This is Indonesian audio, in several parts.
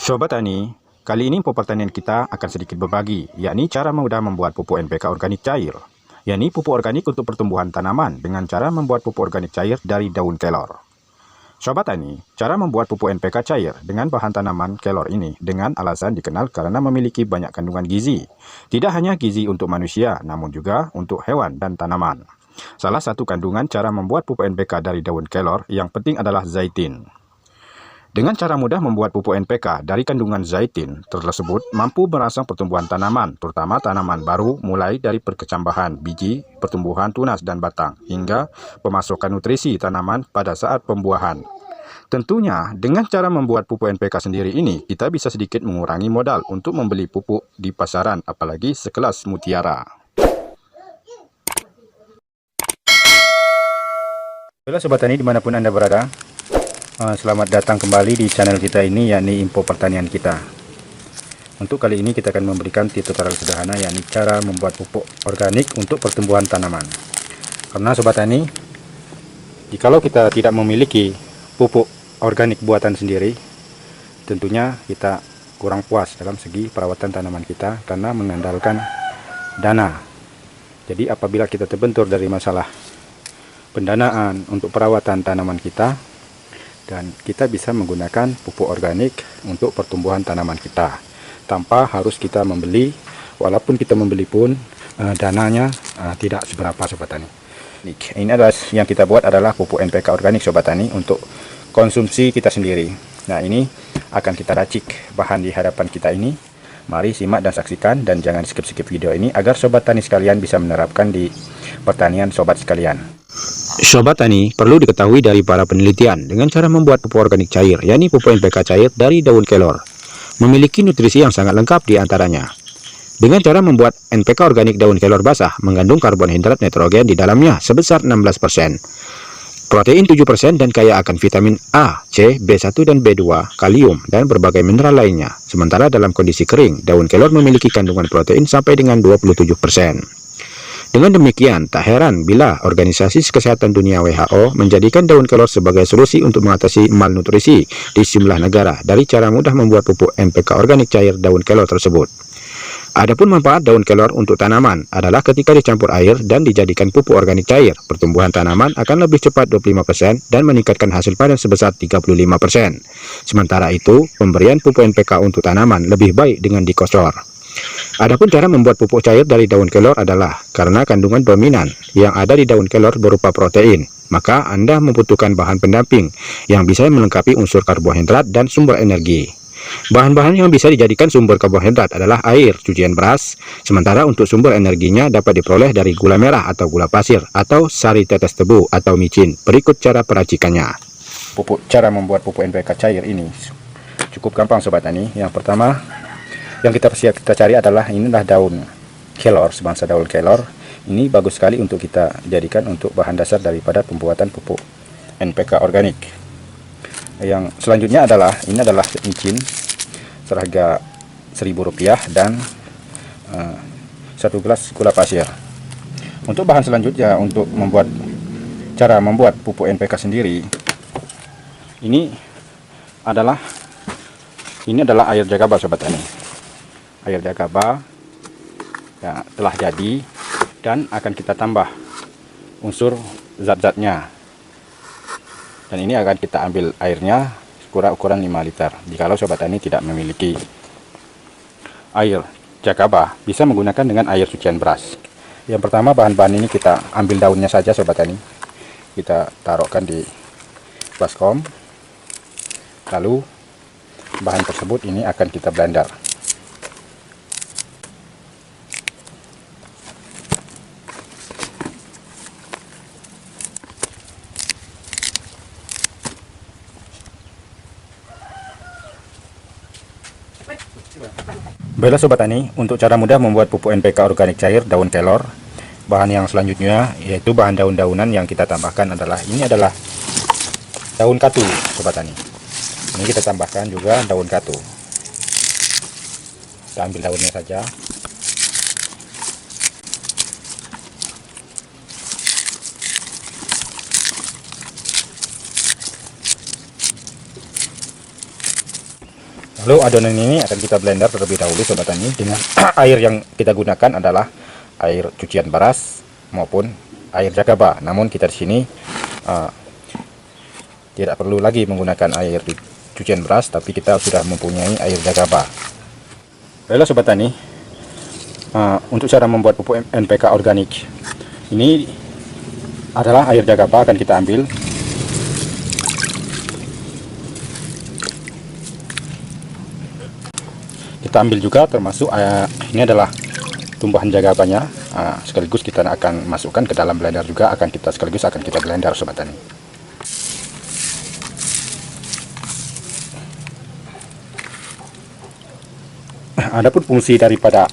Sobat Tani, kali ini info pertanian kita akan sedikit berbagi, yakni cara mudah membuat pupuk NPK organik cair, yakni pupuk organik untuk pertumbuhan tanaman dengan cara membuat pupuk organik cair dari daun kelor. Sobat Tani, cara membuat pupuk NPK cair dengan bahan tanaman kelor ini dengan alasan dikenal karena memiliki banyak kandungan gizi. Tidak hanya gizi untuk manusia, namun juga untuk hewan dan tanaman. Salah satu kandungan cara membuat pupuk NPK dari daun kelor yang penting adalah zaitin. Dengan cara mudah membuat pupuk NPK dari kandungan zaitin tersebut mampu merangsang pertumbuhan tanaman, terutama tanaman baru mulai dari perkecambahan biji, pertumbuhan tunas dan batang, hingga pemasukan nutrisi tanaman pada saat pembuahan. Tentunya, dengan cara membuat pupuk NPK sendiri ini, kita bisa sedikit mengurangi modal untuk membeli pupuk di pasaran, apalagi sekelas Mutiara. Halo Sobat Tani dimanapun Anda berada. Selamat datang kembali di channel kita ini, yakni info pertanian kita. Untuk kali ini kita akan memberikan tutorial sederhana, yakni cara membuat pupuk organik untuk pertumbuhan tanaman. Karena Sobat Tani, jikalau kita tidak memiliki pupuk organik buatan sendiri, tentunya kita kurang puas dalam segi perawatan tanaman kita karena mengandalkan dana. Jadi apabila kita terbentur dari masalah pendanaan untuk perawatan tanaman kita, dan kita bisa menggunakan pupuk organik untuk pertumbuhan tanaman kita tanpa harus kita membeli. Walaupun kita membeli pun dananya tidak seberapa Sobat Tani. Ini adalah yang kita buat adalah pupuk NPK organik Sobat Tani untuk konsumsi kita sendiri. Nah, ini akan kita racik bahan di hadapan kita ini. Mari simak dan saksikan, dan jangan skip-skip video ini agar Sobat Tani sekalian bisa menerapkan di pertanian Sobat sekalian. Sobat Tani, perlu diketahui dari para penelitian dengan cara membuat pupuk organik cair, yakni pupuk NPK cair dari daun kelor, memiliki nutrisi yang sangat lengkap di antaranya. Dengan cara membuat NPK organik daun kelor basah mengandung karbonhidrat nitrogen di dalamnya sebesar 16%, protein 7% dan kaya akan vitamin A, C, B1 dan B2, kalium, dan berbagai mineral lainnya. Sementara dalam kondisi kering, daun kelor memiliki kandungan protein sampai dengan 27%. Dengan demikian, tak heran bila Organisasi Kesehatan Dunia WHO menjadikan daun kelor sebagai solusi untuk mengatasi malnutrisi di sejumlah negara dari cara mudah membuat pupuk NPK organik cair daun kelor tersebut. Adapun manfaat daun kelor untuk tanaman adalah ketika dicampur air dan dijadikan pupuk organik cair, pertumbuhan tanaman akan lebih cepat 25% dan meningkatkan hasil panen sebesar 35%. Sementara itu, pemberian pupuk NPK untuk tanaman lebih baik dengan dikosor. Adapun cara membuat pupuk cair dari daun kelor adalah karena kandungan dominan yang ada di daun kelor berupa protein, maka Anda membutuhkan bahan pendamping yang bisa melengkapi unsur karbohidrat dan sumber energi. Bahan-bahan yang bisa dijadikan sumber karbohidrat adalah air, cucian beras, sementara untuk sumber energinya dapat diperoleh dari gula merah atau gula pasir atau sari tetes tebu atau micin. Berikut cara peracikannya. Cara membuat pupuk NPK cair ini cukup gampang Sobat Tani. Yang pertama yang kita cari adalah inilah daun kelor, sebangsa daun kelor. Ini bagus sekali untuk kita jadikan untuk bahan dasar daripada pembuatan pupuk NPK organik. Yang selanjutnya adalah ini adalah micin seharga Rp1.000 dan 1 gelas gula pasir. Untuk bahan selanjutnya untuk cara membuat pupuk NPK sendiri, ini adalah air jagaba Sobat Tani. Air jagaba ya, telah jadi dan akan kita tambah unsur zat-zatnya, dan ini akan kita ambil airnya ukuran 5 liter. Jikalau Sobat Tani tidak memiliki air jagaba, bisa menggunakan dengan air cucian beras. Yang pertama, bahan-bahan ini kita ambil daunnya saja Sobat Tani, kita taruhkan di baskom, lalu bahan tersebut ini akan kita blender. Baiklah Sobat Tani, untuk cara mudah membuat pupuk NPK organik cair daun kelor, bahan yang selanjutnya yaitu bahan daun-daunan yang kita tambahkan adalah daun katu Sobat Tani. Ini kita tambahkan juga daun katu. Kita ambil daunnya saja. Lalu adonan ini akan kita blender terlebih dahulu sobat tani, dengan air yang kita gunakan adalah air cucian beras maupun air jagaba. Namun kita di sini tidak perlu lagi menggunakan air cucian beras, tapi kita sudah mempunyai air jagaba. Baiklah sobat tani, untuk cara membuat pupuk NPK organik ini adalah air jagaba akan kita ambil. Kita ambil juga termasuk ini adalah tumbuhan jagabanya, sekaligus kita akan masukkan ke dalam blender juga, sekaligus akan kita blender sobat tani. Adapun fungsi daripada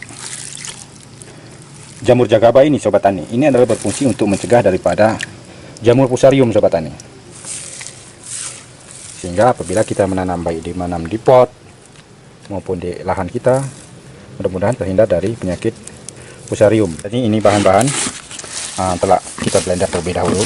jamur jagaba ini sobat tani, ini adalah berfungsi untuk mencegah daripada jamur fusarium sobat tani, sehingga apabila kita menanam baik di pot maupun di lahan kita, mudah-mudahan terhindar dari penyakit fusarium. Jadi ini bahan-bahan telah kita blender terlebih dahulu.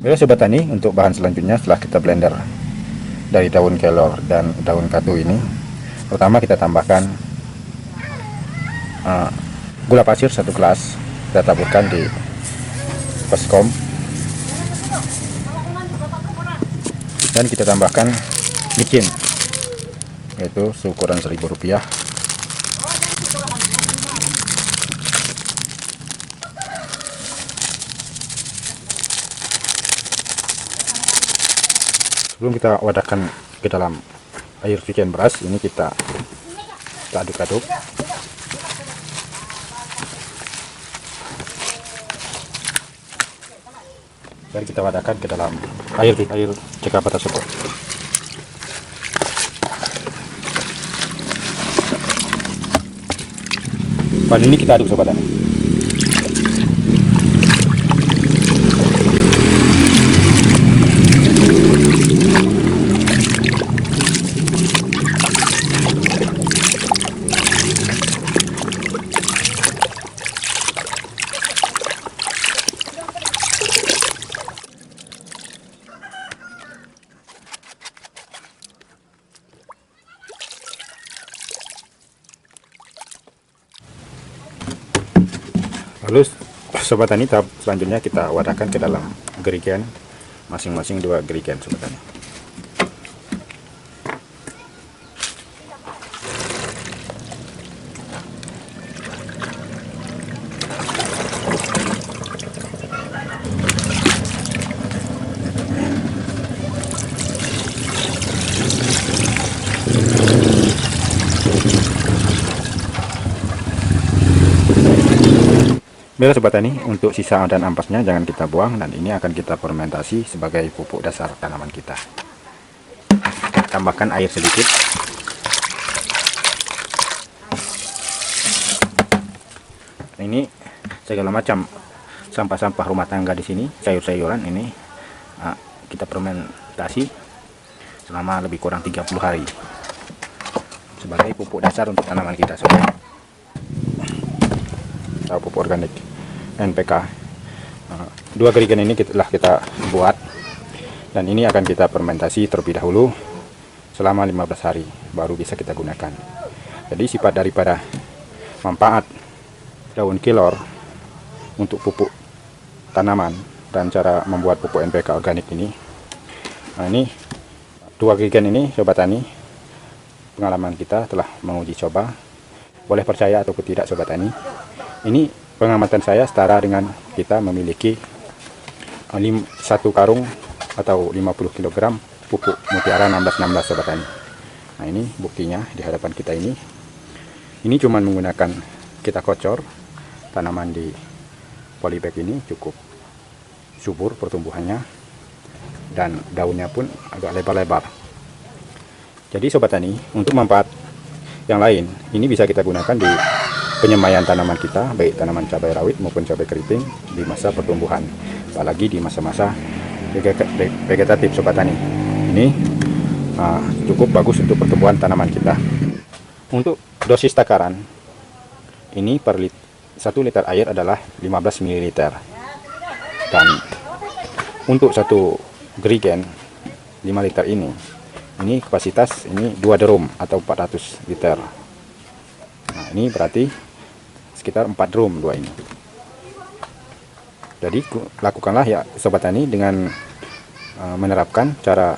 Baiklah sobat tani, untuk bahan selanjutnya setelah kita blender dari daun kelor dan daun katu ini, pertama kita tambahkan gula pasir 1 gelas, kita taburkan di baskom, dan kita tambahkan micin, yaitu seukuran Rp1.000. Sebelum kita wadahkan ke dalam air cucian beras, ini kita aduk-aduk. Dan kita wadahkan ke dalam air jagaba tersebut. Bahan ini kita aduk sobat tani. Lalu sobat tani, tahap selanjutnya kita wadahkan ke dalam gerigen, masing-masing 2 gerigen sobat tani. Baiklah sobat tani, untuk sisa dan ampasnya jangan kita buang, dan ini akan kita fermentasi sebagai pupuk dasar tanaman kita. Tambahkan air sedikit. Ini segala macam sampah-sampah rumah tangga di sini, sayur-sayuran ini kita fermentasi selama lebih kurang 30 hari sebagai pupuk dasar untuk tanaman kita sobat. Pupuk organik NPK. 2 gerigen ini telah kita buat, dan ini akan kita fermentasi terlebih dahulu selama 15 hari baru bisa kita gunakan. Jadi sifat daripada manfaat daun kelor untuk pupuk tanaman dan cara membuat pupuk NPK organik ini, ini 2 gerigen ini sobat tani, pengalaman kita telah menguji coba, boleh percaya ataupun tidak sobat tani. Ini pengamatan saya setara dengan kita memiliki 1 karung atau 50 kg pupuk mutiara 1616 sobat tani. Nah ini buktinya di hadapan kita ini. Ini cuma menggunakan kita kocor, tanaman di polybag ini cukup subur pertumbuhannya, dan daunnya pun agak lebar-lebar. Jadi sobat tani, untuk manfaat yang lain ini bisa kita gunakan di penyemaian tanaman kita, baik tanaman cabai rawit maupun cabai keriting di masa pertumbuhan, apalagi di masa-masa vegetatif Sobat Tani. Ini cukup bagus untuk pertumbuhan tanaman kita. Untuk dosis takaran ini per 1 liter air adalah 15 ml. Dan untuk satu gerigen 5 liter ini kapasitas ini 2 drum atau 400 liter. Nah, ini berarti sekitar 4 drum 2 ini. Jadi lakukanlah ya Sobat Tani dengan menerapkan cara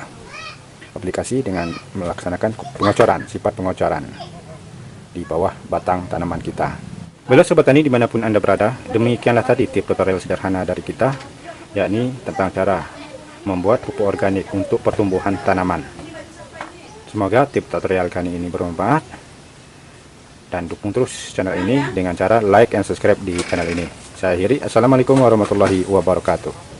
aplikasi dengan melaksanakan pengocoran, sifat pengocoran di bawah batang tanaman kita. Baiklah Sobat Tani dimanapun Anda berada, demikianlah tadi tips tutorial sederhana dari kita, yakni tentang cara membuat pupuk organik untuk pertumbuhan tanaman. Semoga tips tutorial kali ini bermanfaat, dan dukung terus channel ini dengan cara like and subscribe di channel ini. Saya akhiri, assalamualaikum warahmatullahi wabarakatuh.